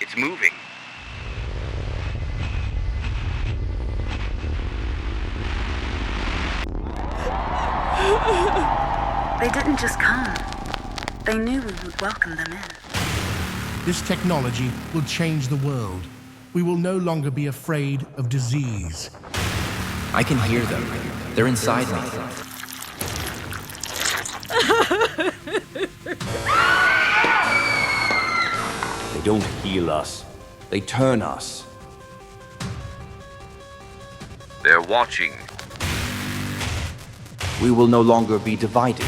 It's moving. They didn't just come. They knew we would welcome them in. This technology will change the world. We will no longer be afraid of disease. I can hear them. They're inside me. They don't heal us. They turn us. They're watching. We will no longer be divided.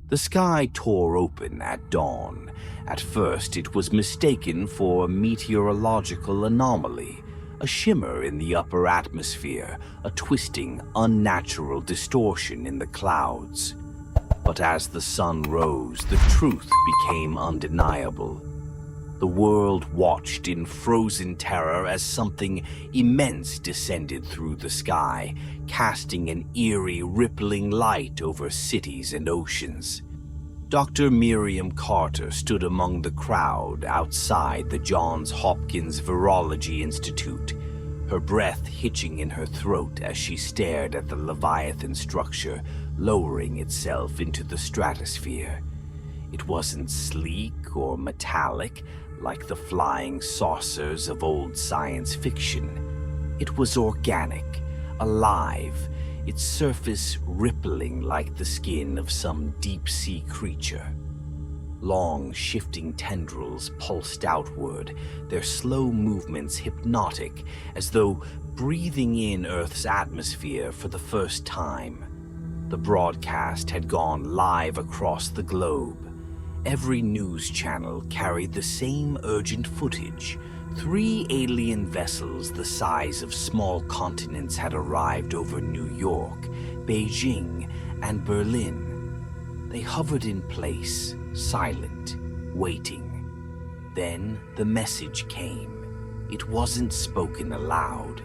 The sky tore open at dawn. At first, it was mistaken for a meteorological anomaly, a shimmer in the upper atmosphere, a twisting, unnatural distortion in the clouds. But as the sun rose, the truth became undeniable. The world watched in frozen terror as something immense descended through the sky, casting an eerie, rippling light over cities and oceans. Dr. Miriam Carter stood among the crowd outside the Johns Hopkins Virology Institute, her breath hitching in her throat as she stared at the Leviathan structure lowering itself into the stratosphere. It wasn't sleek or metallic like the flying saucers of old science fiction. It was organic, alive, its surface rippling like the skin of some deep-sea creature. Long, shifting tendrils pulsed outward, their slow movements hypnotic, as though breathing in Earth's atmosphere for the first time. The broadcast had gone live across the globe. Every news channel carried the same urgent footage. 3 alien vessels the size of small continents had arrived over New York, Beijing, and Berlin. They hovered in place, silent, waiting. Then the message came. It wasn't spoken aloud.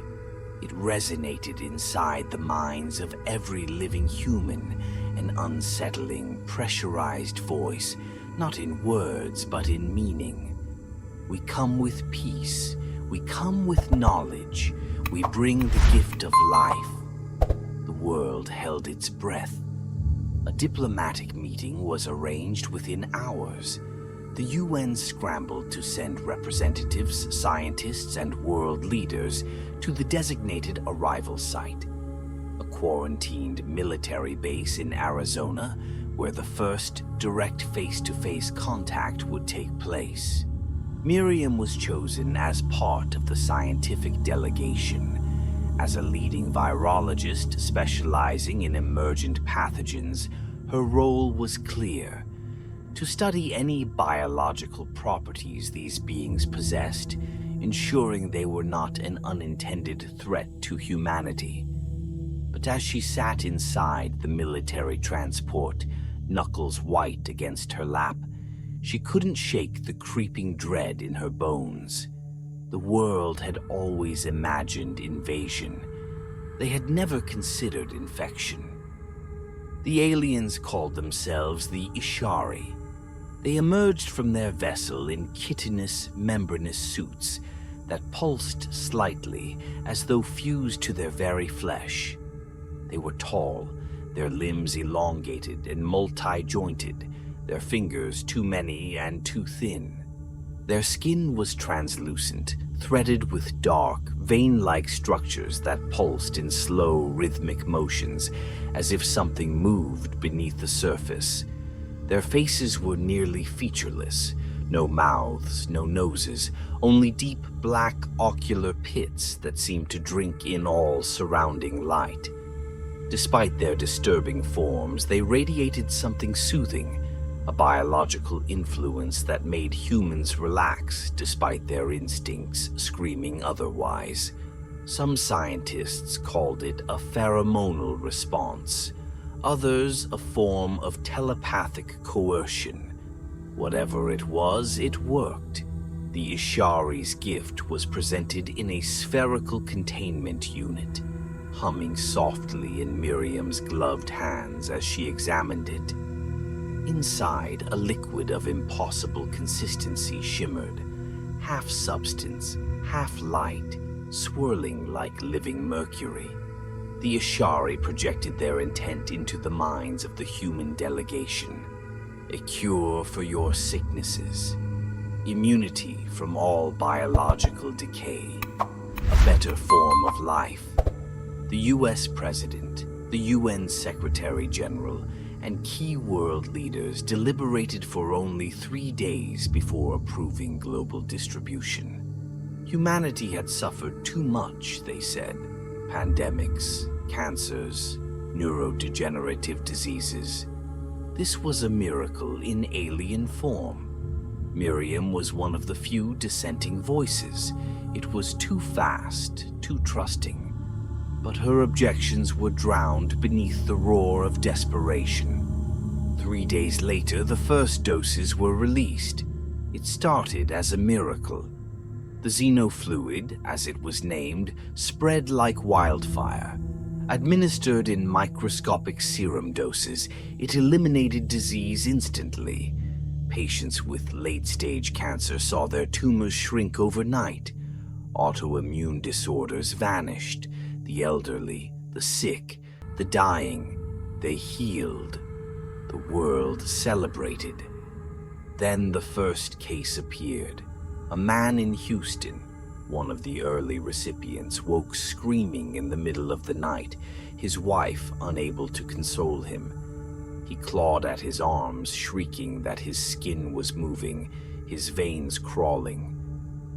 It resonated inside the minds of every living human, an unsettling, pressurized voice, not in words but in meaning. We come with peace. We come with knowledge. We bring the gift of life. The world held its breath. A diplomatic meeting was arranged within hours. The UN scrambled to send representatives, scientists, and world leaders to the designated arrival site, a quarantined military base in Arizona where the first direct face-to-face contact would take place. Miriam was chosen as part of the scientific delegation. As a leading virologist specializing in emergent pathogens, her role was clear: to study any biological properties these beings possessed, ensuring they were not an unintended threat to humanity. But as she sat inside the military transport, knuckles white against her lap, she couldn't shake the creeping dread in her bones. The world had always imagined invasion. They had never considered infection. The aliens called themselves the Ishari. They emerged from their vessel in chitinous, membranous suits that pulsed slightly as though fused to their very flesh. They were tall, their limbs elongated and multi-jointed, their fingers too many and too thin. Their skin was translucent, threaded with dark, vein-like structures that pulsed in slow, rhythmic motions, as if something moved beneath the surface. Their faces were nearly featureless, no mouths, no noses, only deep black ocular pits that seemed to drink in all surrounding light. Despite their disturbing forms, they radiated something soothing, a biological influence that made humans relax despite their instincts screaming otherwise. Some scientists called it a pheromonal response, others a form of telepathic coercion. Whatever it was, it worked. The Ishari's gift was presented in a spherical containment unit. humming softly in Miriam's gloved hands as she examined it. Inside, a liquid of impossible consistency shimmered, half substance, half light, swirling like living mercury. The Ishari projected their intent into the minds of the human delegation. A cure for your sicknesses, immunity from all biological decay, a better form of life. The US President, the UN Secretary General, and key world leaders deliberated for only 3 days before approving global distribution. Humanity had suffered too much, they said. Pandemics, cancers, neurodegenerative diseases. This was a miracle in alien form. Miriam was one of the few dissenting voices. It was too fast, too trusting. But her objections were drowned beneath the roar of desperation. 3 days later, the first doses were released. It started as a miracle. The xenofluid, as it was named, spread like wildfire. Administered in microscopic serum doses, it eliminated disease instantly. Patients with late-stage cancer saw their tumors shrink overnight. Autoimmune disorders vanished. The elderly, the sick, the dying, they healed. The world celebrated. Then the first case appeared. A man in Houston, one of the early recipients, woke screaming in the middle of the night, his wife unable to console him. He clawed at his arms, shrieking that his skin was moving, his veins crawling.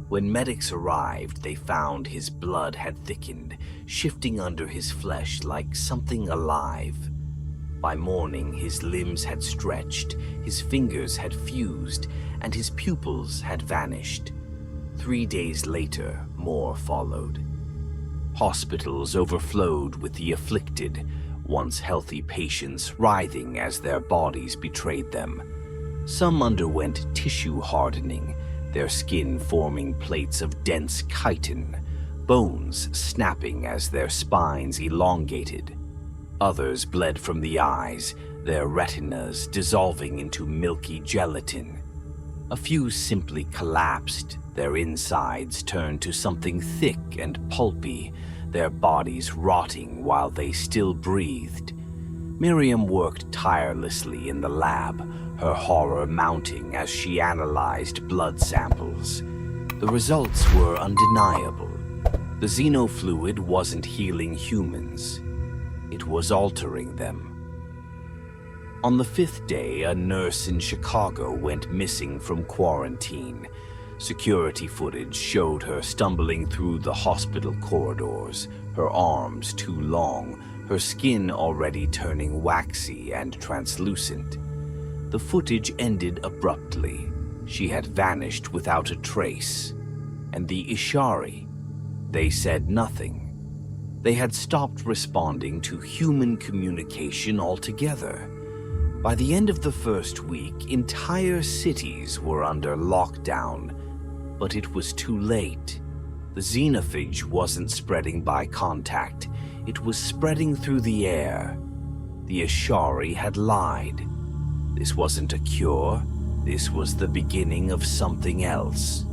When medics arrived, they found his blood had thickened, shifting under his flesh like something alive. By morning, his limbs had stretched, his fingers had fused, and his pupils had vanished. 3 days later, more followed. Hospitals overflowed with the afflicted, once healthy patients writhing as their bodies betrayed them. Some underwent tissue hardening, their skin forming plates of dense chitin, bones snapping as their spines elongated. Others bled from the eyes, their retinas dissolving into milky gelatin. A few simply collapsed, their insides turned to something thick and pulpy, their bodies rotting while they still breathed. Miriam worked tirelessly in the lab, her horror mounting as she analyzed blood samples. The results were undeniable. The xenofluid wasn't healing humans. It was altering them. On the 5th day, a nurse in Chicago went missing from quarantine. Security footage showed her stumbling through the hospital corridors, her arms too long, her skin already turning waxy and translucent. The footage ended abruptly. She had vanished without a trace. And the Ishari, they said nothing. They had stopped responding to human communication altogether. By the end of the first week, entire cities were under lockdown. But it was too late. The xenophage wasn't spreading by contact. It was spreading through the air. The Ishari had lied. This wasn't a cure. This was the beginning of something else.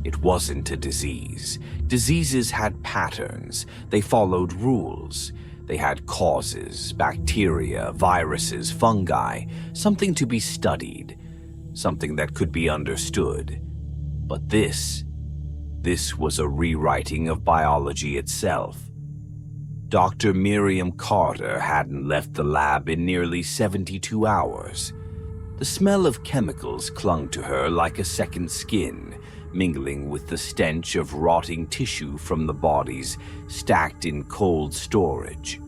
It wasn't a disease. Diseases had patterns. They followed rules. They had causes, bacteria, viruses, fungi, something to be studied, something that could be understood. But this was a rewriting of biology itself. Dr. Miriam Carter hadn't left the lab in nearly 72 hours. The smell of chemicals clung to her like a second skin, mingling with the stench of rotting tissue from the bodies stacked in cold storage.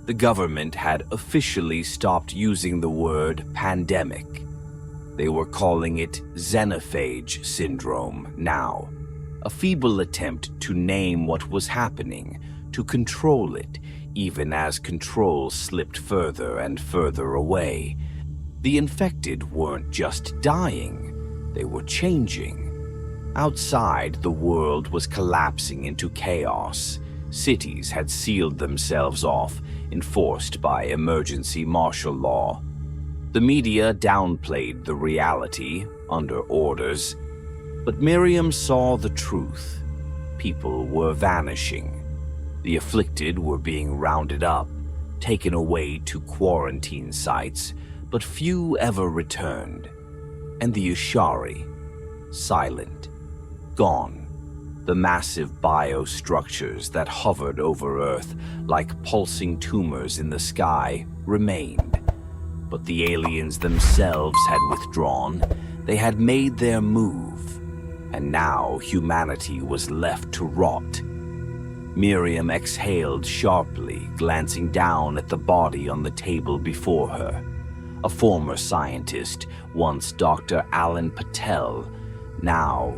The government had officially stopped using the word pandemic. They were calling it xenophage syndrome now, a feeble attempt to name what was happening, to control it, even as control slipped further and further away. The infected weren't just dying, they were changing. Outside, the world was collapsing into chaos. Cities had sealed themselves off, enforced by emergency martial law. The media downplayed the reality under orders, but Miriam saw the truth. People were vanishing. The afflicted were being rounded up, taken away to quarantine sites, but few ever returned. And the Ishari, silent, gone. The massive biostructures that hovered over Earth like pulsing tumors in the sky remained. But the aliens themselves had withdrawn. They had made their move, and now humanity was left to rot. Miriam exhaled sharply, glancing down at the body on the table before her. A former scientist, once Dr. Alan Patel, now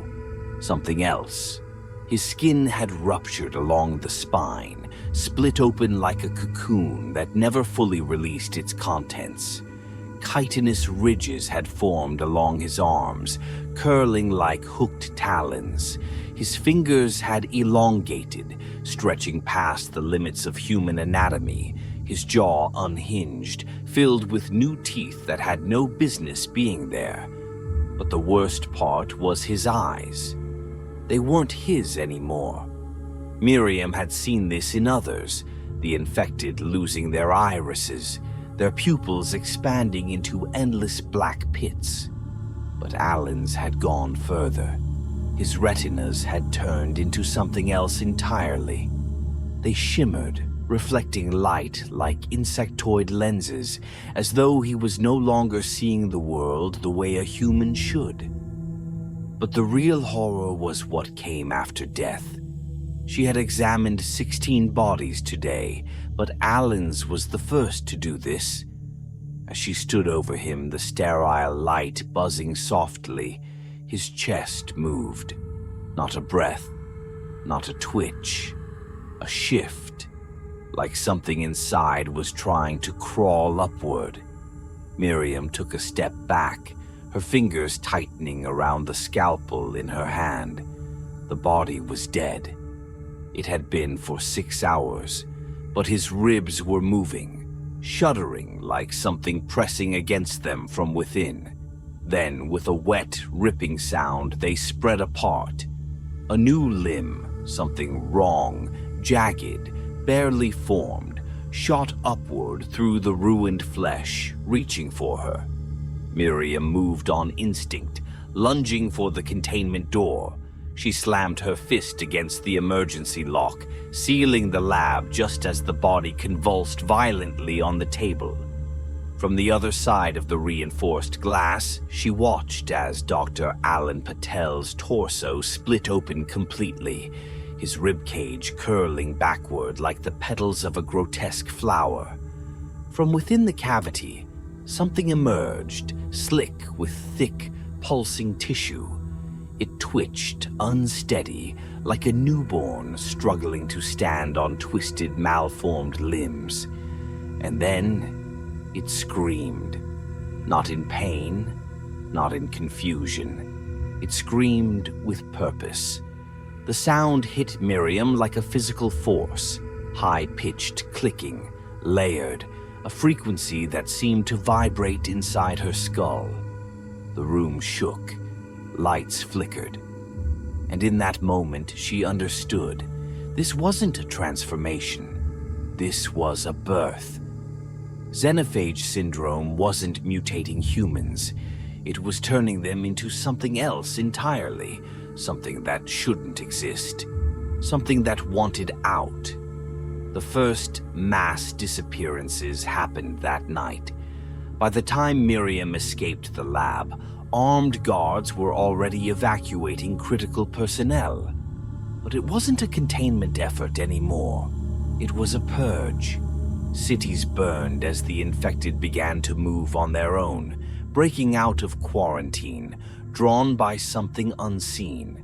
something else. His skin had ruptured along the spine, split open like a cocoon that never fully released its contents. Chitinous ridges had formed along his arms, curling like hooked talons. His fingers had elongated, stretching past the limits of human anatomy, his jaw unhinged, filled with new teeth that had no business being there. But the worst part was his eyes. They weren't his anymore. Miriam had seen this in others, the infected losing their irises, their pupils expanding into endless black pits. But Alan's had gone further. His retinas had turned into something else entirely. They shimmered, reflecting light like insectoid lenses, as though he was no longer seeing the world the way a human should. But the real horror was what came after death. She had examined 16 bodies today, but Alan's was the first to do this. As she stood over him, the sterile light buzzing softly, his chest moved. Not a breath, not a twitch, a shift, like something inside was trying to crawl upward. Miriam took a step back, her fingers tightening around the scalpel in her hand. The body was dead. It had been for 6 hours, but his ribs were moving, shuddering like something pressing against them from within. Then, with a wet, ripping sound, they spread apart. A new limb, something wrong, jagged, barely formed, shot upward through the ruined flesh, reaching for her. Miriam moved on instinct, lunging for the containment door. She slammed her fist against the emergency lock, sealing the lab just as the body convulsed violently on the table. From the other side of the reinforced glass, she watched as Dr. Alan Patel's torso split open completely, his ribcage curling backward like the petals of a grotesque flower. From within the cavity, something emerged, slick with thick, pulsing tissue. It twitched, unsteady, like a newborn struggling to stand on twisted, malformed limbs. And then it screamed. Not in pain, not in confusion. It screamed with purpose. The sound hit Miriam like a physical force, high-pitched clicking, layered, a frequency that seemed to vibrate inside her skull. The room shook, lights flickered, and in that moment she understood. This wasn't a transformation. This was a birth. Xenophage syndrome wasn't mutating humans. It was turning them into something else entirely, something that shouldn't exist, something that wanted out. The first mass disappearances happened that night. By the time Miriam escaped the lab, armed guards were already evacuating critical personnel. But it wasn't a containment effort anymore. It was a purge. Cities burned as the infected began to move on their own, breaking out of quarantine, drawn by something unseen.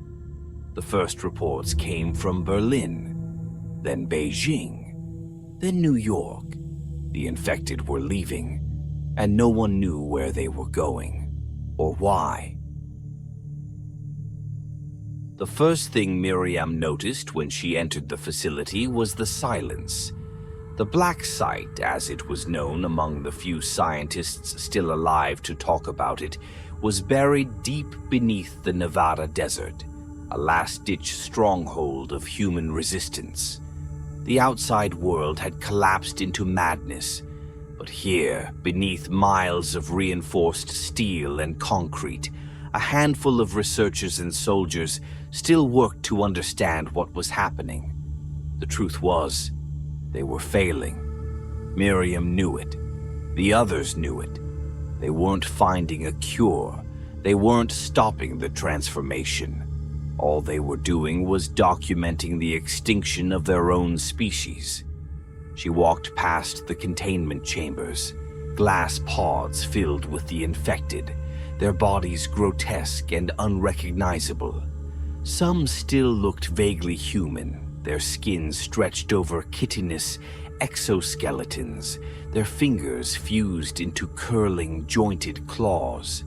The first reports came from Berlin, then Beijing, then New York. The infected were leaving, and no one knew where they were going or why. The first thing Miriam noticed when she entered the facility was the silence. The black site, as it was known among the few scientists still alive to talk about it, was buried deep beneath the Nevada desert, a last-ditch stronghold of human resistance. The outside world had collapsed into madness, but here, beneath miles of reinforced steel and concrete, a handful of researchers and soldiers still worked to understand what was happening. The truth was, they were failing. Miriam knew it. The others knew it. They weren't finding a cure. They weren't stopping the transformation. All they were doing was documenting the extinction of their own species. She walked past the containment chambers, glass pods filled with the infected, their bodies grotesque and unrecognizable. Some still looked vaguely human, their skin stretched over chitinous exoskeletons, their fingers fused into curling, jointed claws.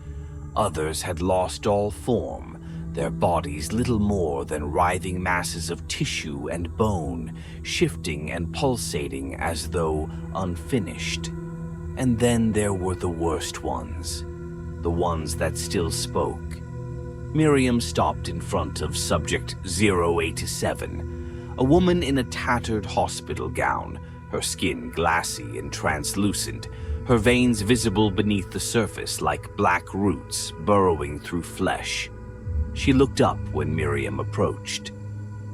Others had lost all form, their bodies little more than writhing masses of tissue and bone, shifting and pulsating as though unfinished. And then there were the worst ones, the ones that still spoke. Miriam stopped in front of Subject 087, a woman in a tattered hospital gown, her skin glassy and translucent, her veins visible beneath the surface like black roots burrowing through flesh. She looked up when Miriam approached.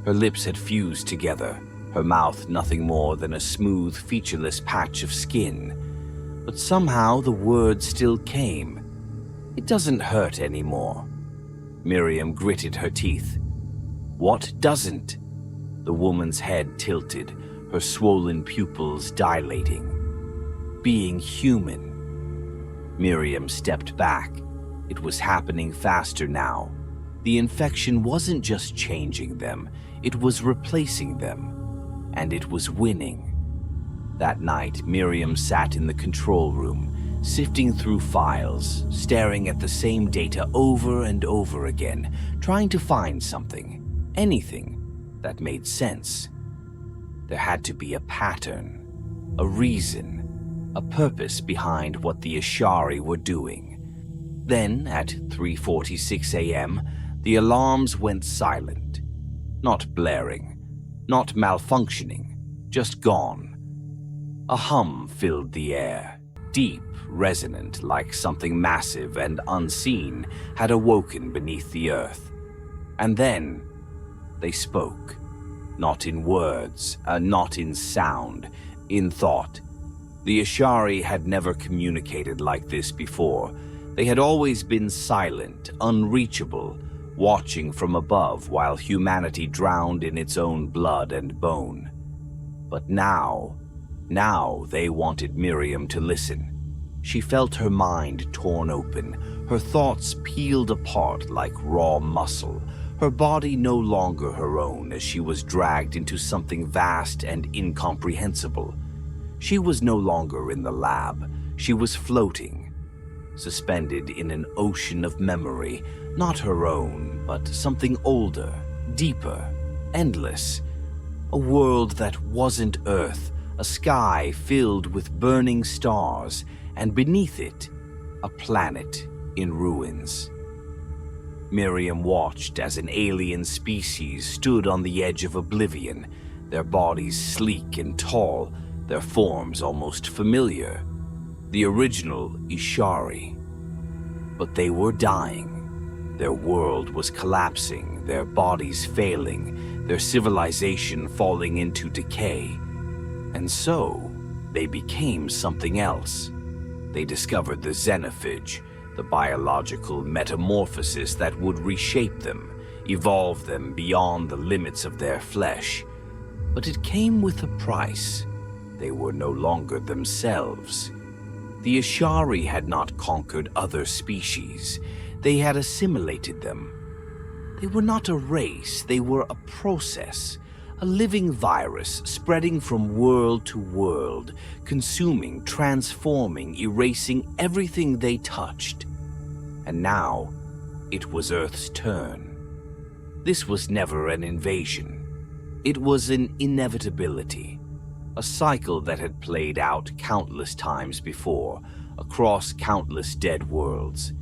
Her lips had fused together, her mouth nothing more than a smooth, featureless patch of skin. But somehow the words still came. "It doesn't hurt anymore." Miriam gritted her teeth. "What doesn't?" The woman's head tilted, her swollen pupils dilating. "Being human." Miriam stepped back. It was happening faster now. The infection wasn't just changing them, it was replacing them. And it was winning. That night, Miriam sat in the control room, sifting through files, staring at the same data over and over again, trying to find something, anything, that made sense. There had to be a pattern, a reason, a purpose behind what the Ashari were doing. Then, at 3:46 a.m., the alarms went silent. Not blaring, not malfunctioning, just gone. A hum filled the air, deep, resonant, like something massive and unseen had awoken beneath the earth. And then, they spoke. Not in words, not in sound, in thought. The Ashari had never communicated like this before. They had always been silent, unreachable, watching from above while humanity drowned in its own blood and bone. But now they wanted Miriam to listen. She felt her mind torn open, her thoughts peeled apart like raw muscle, her body no longer her own as she was dragged into something vast and incomprehensible. She was no longer in the lab, she was floating, suspended in an ocean of memory, not her own, but something older, deeper, endless. A world that wasn't Earth, a sky filled with burning stars, and beneath it, a planet in ruins. Miriam watched as an alien species stood on the edge of oblivion, their bodies sleek and tall, their forms almost familiar. The original Ishari. But they were dying. Their world was collapsing, their bodies failing, their civilization falling into decay. And so, they became something else. They discovered the xenophage, the biological metamorphosis that would reshape them, evolve them beyond the limits of their flesh. But it came with a price. They were no longer themselves. The Ashari had not conquered other species. They had assimilated them. They were not a race, they were a process, a living virus spreading from world to world, consuming, transforming, erasing everything they touched. And now, it was Earth's turn. This was never an invasion. It was an inevitability, a cycle that had played out countless times before, across countless dead worlds.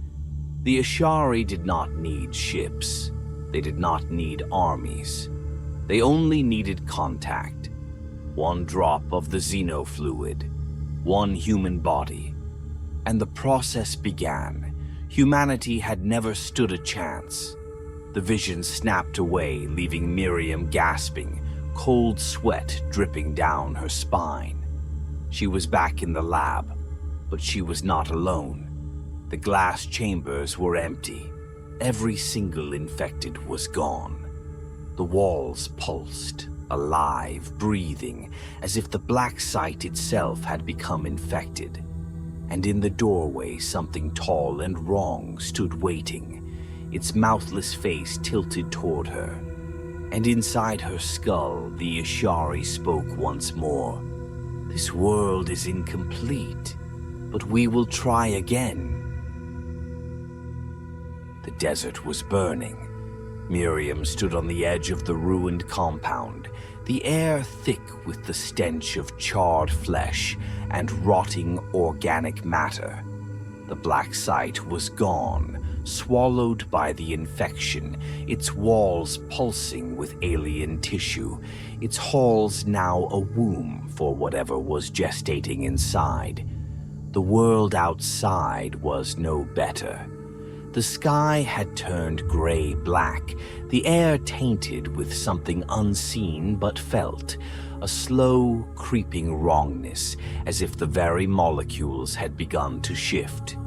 The Ashari did not need ships. They did not need armies. They only needed contact. One drop of the xenofluid, one human body. And the process began. Humanity had never stood a chance. The vision snapped away, leaving Miriam gasping, cold sweat dripping down her spine. She was back in the lab, but she was not alone. The glass chambers were empty. Every single infected was gone. The walls pulsed, alive, breathing, as if the black site itself had become infected. And in the doorway, something tall and wrong stood waiting, its mouthless face tilted toward her. And inside her skull, the Ashari spoke once more. "This world is incomplete, but we will try again." The desert was burning. Miriam stood on the edge of the ruined compound, the air thick with the stench of charred flesh and rotting organic matter. The black site was gone, swallowed by the infection, its walls pulsing with alien tissue, its halls now a womb for whatever was gestating inside. The world outside was no better. The sky had turned gray-black, the air tainted with something unseen but felt, a slow, creeping wrongness, as if the very molecules had begun to shift.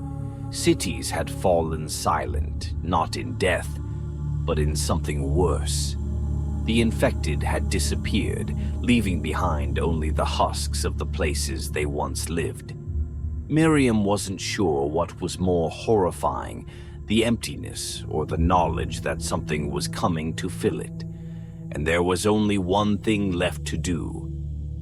Cities had fallen silent, not in death, but in something worse. The infected had disappeared, leaving behind only the husks of the places they once lived. Miriam wasn't sure what was more horrifying, the emptiness or the knowledge that something was coming to fill it. And there was only one thing left to do.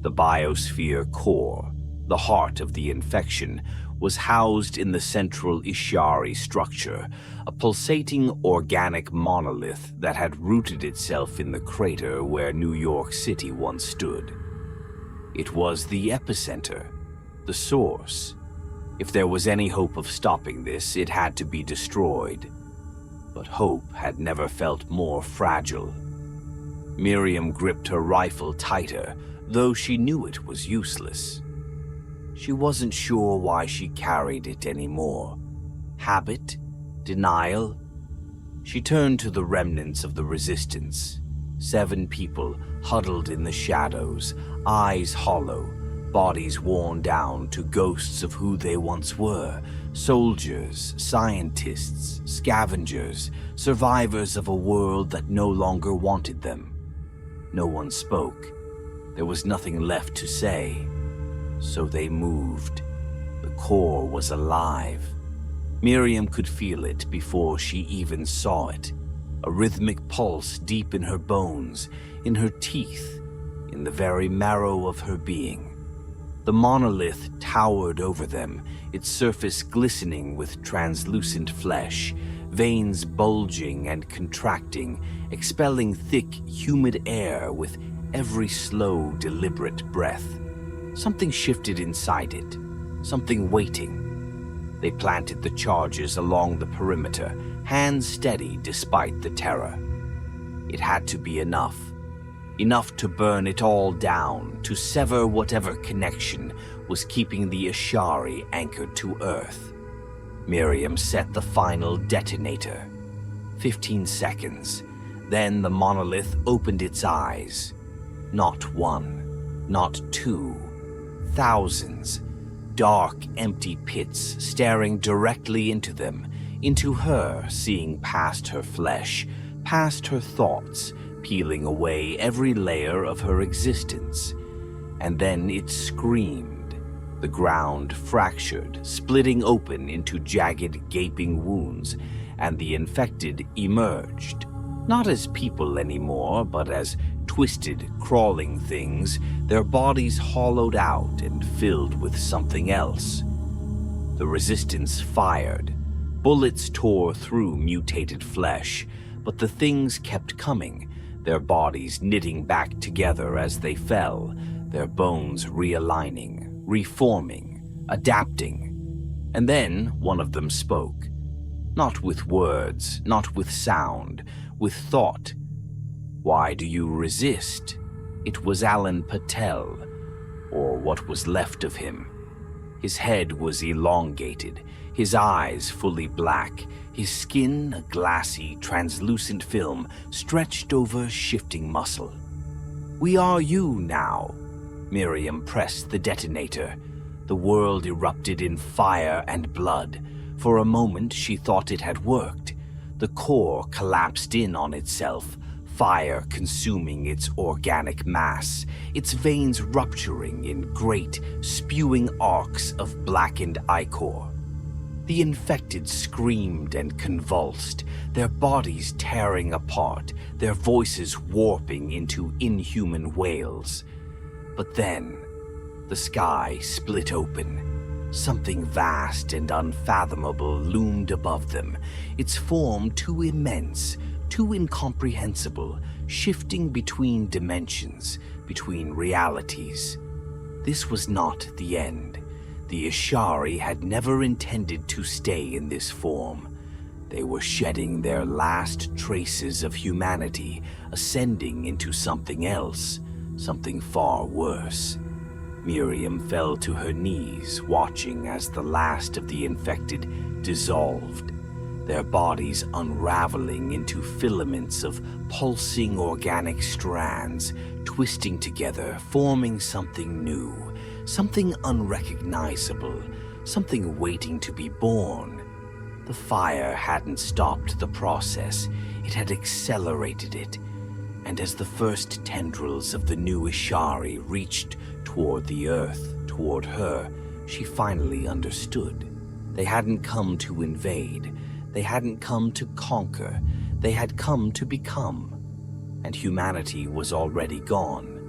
The biosphere core, the heart of the infection, was housed in the central Ishari structure, a pulsating organic monolith that had rooted itself in the crater where New York City once stood. It was the epicenter, the source. If there was any hope of stopping this, it had to be destroyed. But hope had never felt more fragile. Miriam gripped her rifle tighter, though she knew it was useless. She wasn't sure why she carried it anymore. Habit? Denial? She turned to the remnants of the resistance. 7 people huddled in the shadows, eyes hollow, bodies worn down to ghosts of who they once were. Soldiers, scientists, scavengers, survivors of a world that no longer wanted them. No one spoke. There was nothing left to say. So they moved. The core was alive. Miriam could feel it before she even saw it. A rhythmic pulse deep in her bones, in her teeth, in the very marrow of her being. The monolith towered over them, its surface glistening with translucent flesh, veins bulging and contracting, expelling thick, humid air with every slow, deliberate breath. Something shifted inside it, something waiting. They planted the charges along the perimeter, hands steady despite the terror. It had to be enough. Enough to burn it all down, to sever whatever connection was keeping the Ashari anchored to Earth. Miriam set the final detonator. 15 seconds. Then the monolith opened its eyes. Not one, not 2. Thousands. Dark, empty pits staring directly into them, into her, seeing past her flesh, past her thoughts, peeling away every layer of her existence. And then it screamed. The ground fractured, splitting open into jagged, gaping wounds, and the infected emerged. Not as people anymore, but as twisted, crawling things, their bodies hollowed out and filled with something else. The resistance fired. Bullets tore through mutated flesh, but the things kept coming, their bodies knitting back together as they fell, their bones realigning, reforming, adapting. And then one of them spoke. Not with words, not with sound, with thought. "Why do you resist?" It was Alan Patel, or what was left of him. His head was elongated, his eyes fully black, his skin a glassy, translucent film stretched over shifting muscle. "We are you now." Miriam pressed the detonator. The world erupted in fire and blood. For a moment she thought it had worked. The core collapsed in on itself, fire consuming its organic mass, its veins rupturing in great, spewing arcs of blackened ichor. The infected screamed and convulsed, their bodies tearing apart, their voices warping into inhuman wails. But then, the sky split open. Something vast and unfathomable loomed above them, its form too immense, too incomprehensible, shifting between dimensions, between realities. This was not the end. The Ishari had never intended to stay in this form. They were shedding their last traces of humanity, ascending into something else, something far worse. Miriam fell to her knees, watching as the last of the infected dissolved, their bodies unraveling into filaments of pulsing organic strands, twisting together, forming something new, something unrecognizable, something waiting to be born. The fire hadn't stopped the process, it had accelerated it. And as the first tendrils of the new Ishari reached toward the earth, toward her, she finally understood. They hadn't come to invade. They hadn't come to conquer. They had come to become. And humanity was already gone.